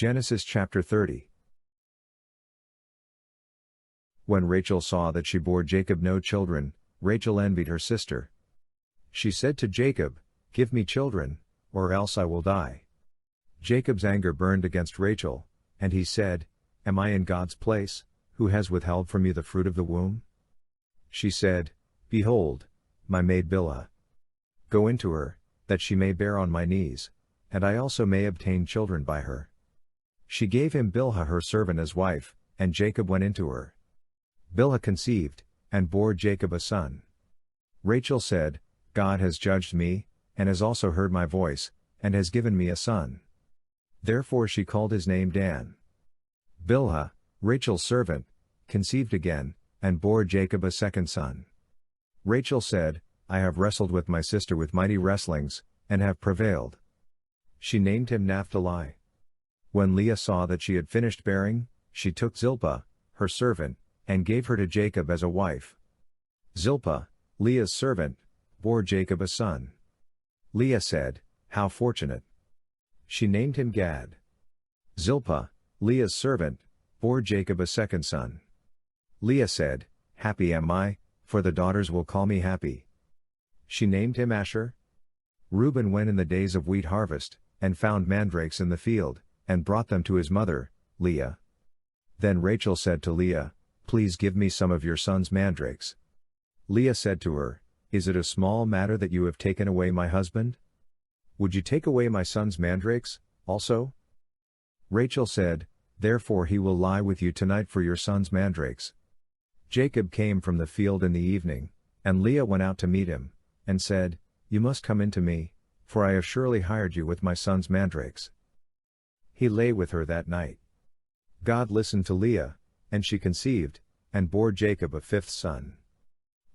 Genesis chapter 30. When Rachel saw that she bore Jacob no children, Rachel envied her sister. She said to Jacob, "Give me children, or else I will die." Jacob's anger burned against Rachel, and he said, "Am I in God's place, who has withheld from you the fruit of the womb?" She said, "Behold, my maid Bilhah. Go into her, that she may bear on my knees, and I also may obtain children by her." She gave him Bilhah her servant as wife, and Jacob went into her. Bilhah conceived, and bore Jacob a son. Rachel said, "God has judged me, and has also heard my voice, and has given me a son." Therefore she called his name Dan. Bilhah, Rachel's servant, conceived again, and bore Jacob a second son. Rachel said, "I have wrestled with my sister with mighty wrestlings, and have prevailed." She named him Naphtali. When Leah saw that she had finished bearing, she took Zilpah, her servant, and gave her to Jacob as a wife. Zilpah, Leah's servant, bore Jacob a son. Leah said, "How fortunate!" She named him Gad. Zilpah, Leah's servant, bore Jacob a second son. Leah said, "Happy am I, for the daughters will call me happy." She named him Asher. Reuben went in the days of wheat harvest, and found mandrakes in the field, and brought them to his mother, Leah. Then Rachel said to Leah, "Please give me some of your son's mandrakes." Leah said to her, "Is it a small matter that you have taken away my husband? Would you take away my son's mandrakes, also?" Rachel said, "Therefore he will lie with you tonight for your son's mandrakes." Jacob came from the field in the evening, and Leah went out to meet him, and said, "You must come in to me, for I have surely hired you with my son's mandrakes." He lay with her that night. God listened to Leah, and she conceived, and bore Jacob a fifth son.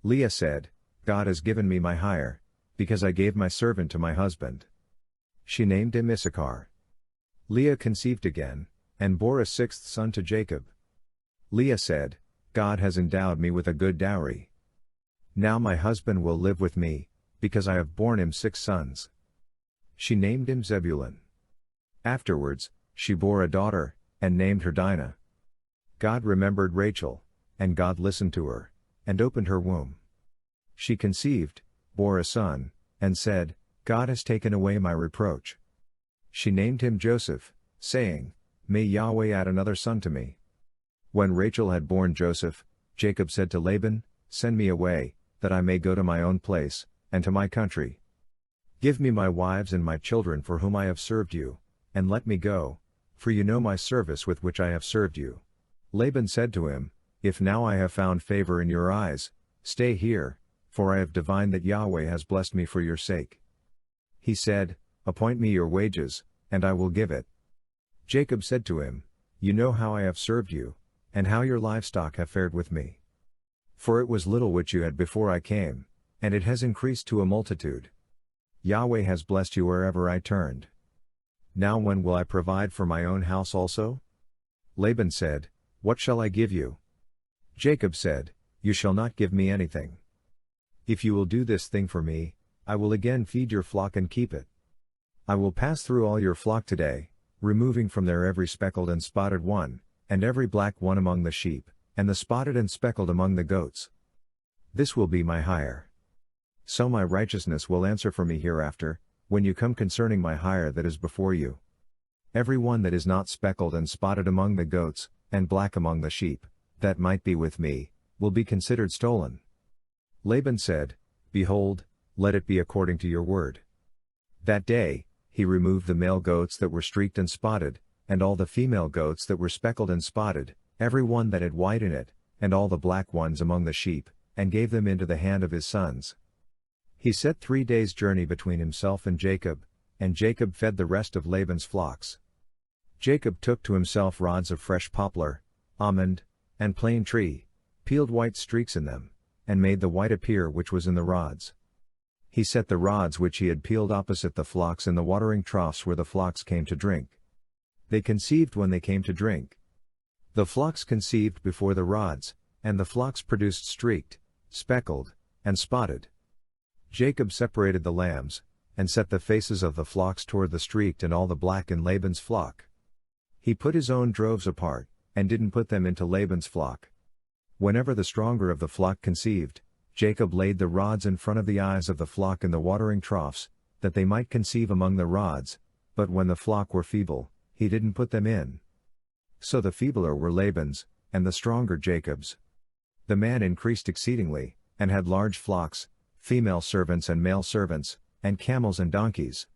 Leah said, "God has given me my hire, because I gave my servant to my husband." She named him Issachar. Leah conceived again, and bore a sixth son to Jacob. Leah said, "God has endowed me with a good dowry. Now my husband will live with me, because I have borne him 6 sons." She named him Zebulun. Afterwards, she bore a daughter, and named her Dinah. God remembered Rachel, and God listened to her, and opened her womb. She conceived, bore a son, and said, "God has taken away my reproach." She named him Joseph, saying, "May Yahweh add another son to me." When Rachel had borne Joseph, Jacob said to Laban, "Send me away, that I may go to my own place, and to my country. Give me my wives and my children for whom I have served you, and let me go, for you know my service with which I have served you." Laban said to him, "If now I have found favor in your eyes, stay here, for I have divined that Yahweh has blessed me for your sake." He said, "Appoint me your wages, and I will give it." Jacob said to him, "You know how I have served you, and how your livestock have fared with me. For it was little which you had before I came, and it has increased to a multitude. Yahweh has blessed you wherever I turned. Now when will I provide for my own house also?" Laban said, "What shall I give you?" Jacob said, "You shall not give me anything. If you will do this thing for me, I will again feed your flock and keep it. I will pass through all your flock today, removing from there every speckled and spotted one, and every black one among the sheep, and the spotted and speckled among the goats. This will be my hire. So my righteousness will answer for me hereafter, when you come concerning my hire that is before you. Every one that is not speckled and spotted among the goats, and black among the sheep, that might be with me, will be considered stolen." Laban said, "Behold, let it be according to your word." That day, he removed the male goats that were streaked and spotted, and all the female goats that were speckled and spotted, every one that had white in it, and all the black ones among the sheep, and gave them into the hand of his sons. He set 3 days' journey between himself and Jacob fed the rest of Laban's flocks. Jacob took to himself rods of fresh poplar, almond, and plane tree, peeled white streaks in them, and made the white appear which was in the rods. He set the rods which he had peeled opposite the flocks in the watering troughs where the flocks came to drink. They conceived when they came to drink. The flocks conceived before the rods, and the flocks produced streaked, speckled, and spotted. Jacob separated the lambs, and set the faces of the flocks toward the streaked and all the black in Laban's flock. He put his own droves apart, and didn't put them into Laban's flock. Whenever the stronger of the flock conceived, Jacob laid the rods in front of the eyes of the flock in the watering troughs, that they might conceive among the rods, but when the flock were feeble, he didn't put them in. So the feebler were Laban's, and the stronger Jacob's. The man increased exceedingly, and had large flocks, female servants and male servants, and camels and donkeys.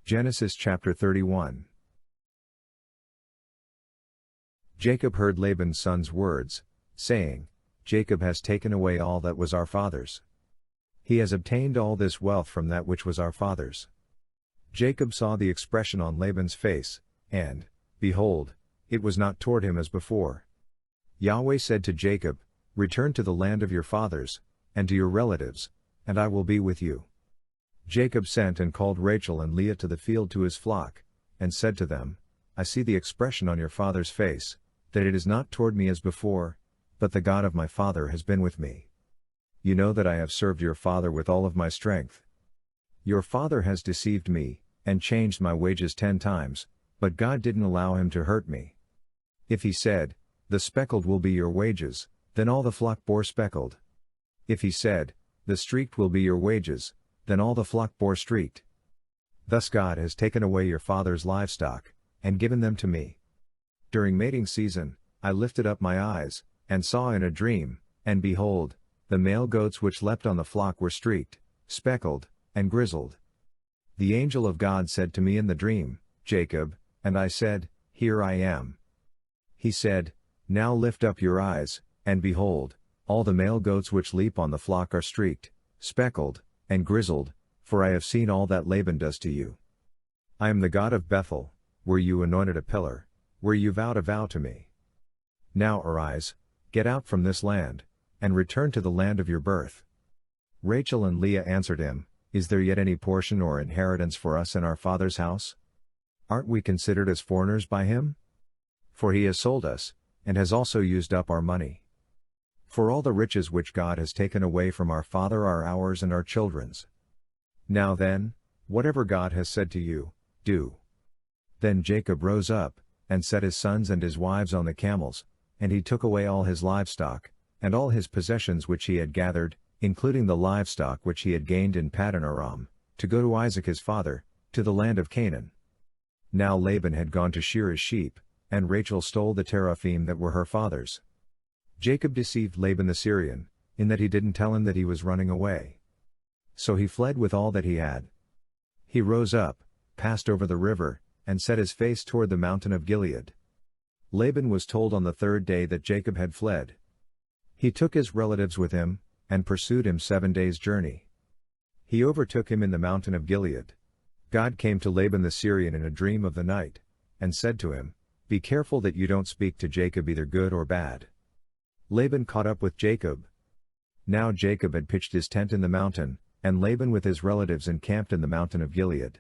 Genesis chapter 31. Jacob heard Laban's sons' words, saying, Jacob has taken away all that was our father's. He has obtained all this wealth from that which was our father's. Jacob saw the expression on Laban's face, and, behold, it was not toward him as before. Yahweh said to Jacob, Return to the land of your fathers, and to your relatives, and I will be with you. Jacob sent and called Rachel and Leah to the field to his flock, and said to them, I see the expression on your father's face, that it is not toward me as before, but the God of my father has been with me. You know that I have served your father with all of my strength. Your father has deceived me, and changed my wages 10 times, but God didn't allow him to hurt me. If he said, The speckled will be your wages, then all the flock bore speckled. If he said, The streaked will be your wages, then all the flock bore streaked. Thus God has taken away your father's livestock, and given them to me. During mating season, I lifted up my eyes, and saw in a dream, and behold, the male goats which leapt on the flock were streaked, speckled, and grizzled. The angel of God said to me in the dream, Jacob, and I said, Here I am. He said, Now lift up your eyes, and behold, all the male goats which leap on the flock are streaked, speckled, and grizzled, for I have seen all that Laban does to you. I am the God of Bethel, where you anointed a pillar, where you vowed a vow to me. Now arise, get out from this land, and return to the land of your birth. Rachel and Leah answered him, Is there yet any portion or inheritance for us in our father's house? Aren't we considered as foreigners by him? For he has sold us, and has also used up our money. For all the riches which God has taken away from our father are ours and our children's. Now then, whatever God has said to you, do. Then Jacob rose up, and set his sons and his wives on the camels, and he took away all his livestock, and all his possessions which he had gathered, including the livestock which he had gained in Paddan Aram, to go to Isaac his father, to the land of Canaan. Now Laban had gone to shear his sheep, and Rachel stole the teraphim that were her father's. Jacob deceived Laban the Syrian, in that he didn't tell him that he was running away. So he fled with all that he had. He rose up, passed over the river, and set his face toward the mountain of Gilead. Laban was told on the 3rd day that Jacob had fled. He took his relatives with him, and pursued him 7 days' journey. He overtook him in the mountain of Gilead. God came to Laban the Syrian in a dream of the night, and said to him, Be careful that you don't speak to Jacob either good or bad. Laban caught up with Jacob. Now Jacob had pitched his tent in the mountain, and Laban with his relatives encamped in the mountain of Gilead.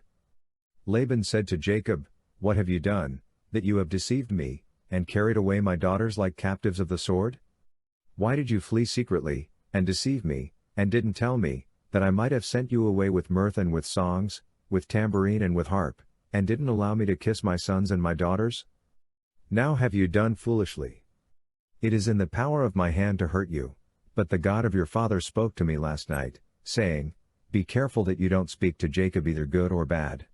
Laban said to Jacob, What have you done, that you have deceived me, and carried away my daughters like captives of the sword? Why did you flee secretly, and deceive me, and didn't tell me, that I might have sent you away with mirth and with songs, with tambourine and with harp, and didn't allow me to kiss my sons and my daughters? Now have you done foolishly. It is in the power of my hand to hurt you, but the God of your father spoke to me last night, saying, Be careful that you don't speak to Jacob either good or bad.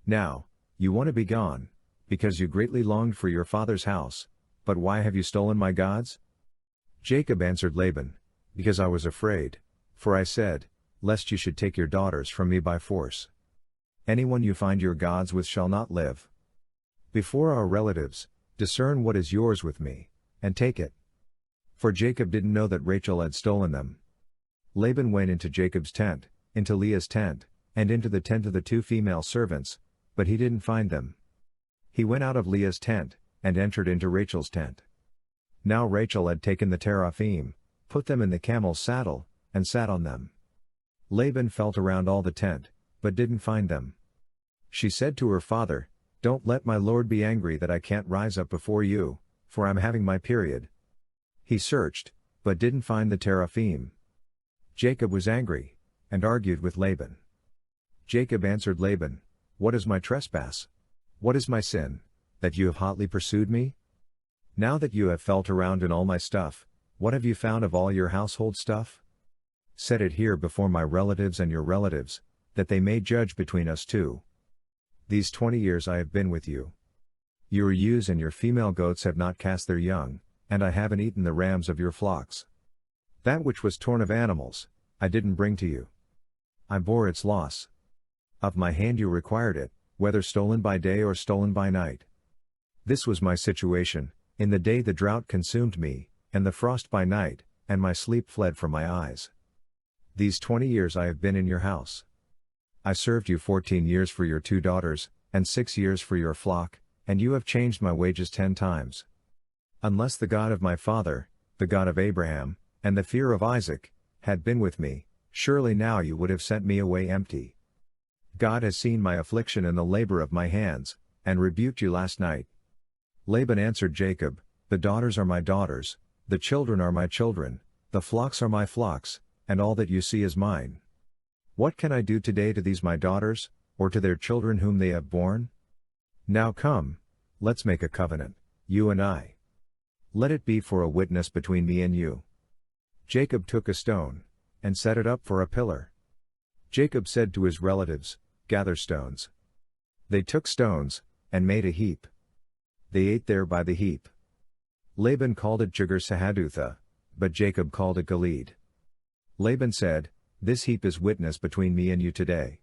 Now, you want to be gone, because you greatly longed for your father's house, but why have you stolen my gods? Jacob answered Laban, Because I was afraid, for I said, Lest you should take your daughters from me by force. Anyone you find your gods with shall not live. Before our relatives, discern what is yours with me, and take it. For Jacob didn't know that Rachel had stolen them. Laban went into Jacob's tent, into Leah's tent, and into the tent of the 2 female servants, but he didn't find them. He went out of Leah's tent, and entered into Rachel's tent. Now Rachel had taken the teraphim, put them in the camel's saddle, and sat on them. Laban felt around all the tent, but didn't find them. She said to her father, Don't let my lord be angry that I can't rise up before you, for I'm having my period. He searched, but didn't find the teraphim. Jacob was angry, and argued with Laban. Jacob answered Laban, What is my trespass? What is my sin, that you have hotly pursued me? Now that you have felt around in all my stuff, what have you found of all your household stuff? Set it here before my relatives and your relatives, that they may judge between us two. These 20 years I have been with you. Your ewes and your female goats have not cast their young, and I haven't eaten the rams of your flocks. That which was torn of animals, I didn't bring to you. I bore its loss. Of my hand you required it, whether stolen by day or stolen by night. This was my situation, in the day the drought consumed me, and the frost by night, and my sleep fled from my eyes. These 20 years I have been in your house. I served you 14 years for your 2 daughters, and 6 years for your flock, and you have changed my wages 10 times. Unless the God of my father, the God of Abraham, and the fear of Isaac, had been with me, surely now you would have sent me away empty. God has seen my affliction and the labor of my hands, and rebuked you last night. Laban answered Jacob, The daughters are my daughters, the children are my children, the flocks are my flocks, and all that you see is mine. What can I do today to these my daughters, or to their children whom they have borne? Now come, let's make a covenant, you and I. Let it be for a witness between me and you. Jacob took a stone, and set it up for a pillar. Jacob said to his relatives, Gather stones. They took stones, and made a heap. They ate there by the heap. Laban called it Jegar-Sahadutha, but Jacob called it Gilead. Laban said, This heap is witness between me and you today.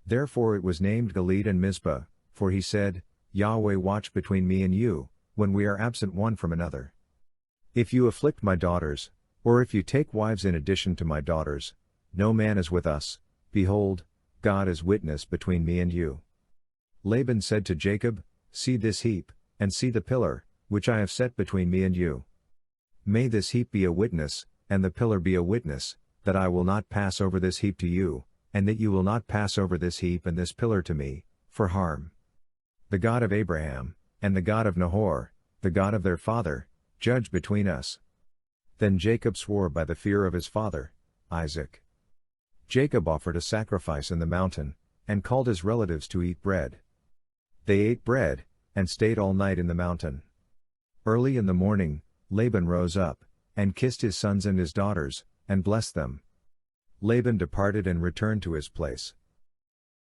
Therefore it was named Gilead and Mizpah, for he said, Yahweh watch between me and you, when we are absent one from another. If you afflict my daughters, or if you take wives in addition to my daughters, no man is with us, behold, God is witness between me and you. Laban said to Jacob, See this heap, and see the pillar, which I have set between me and you. May this heap be a witness, and the pillar be a witness, that I will not pass over this heap to you, and that you will not pass over this heap and this pillar to me, for harm. The God of Abraham, and the God of Nahor, the God of their father, judge between us. Then Jacob swore by the fear of his father, Isaac. Jacob offered a sacrifice in the mountain, and called his relatives to eat bread. They ate bread, and stayed all night in the mountain. Early in the morning, Laban rose up, and kissed his sons and his daughters, and blessed them. Laban departed and returned to his place.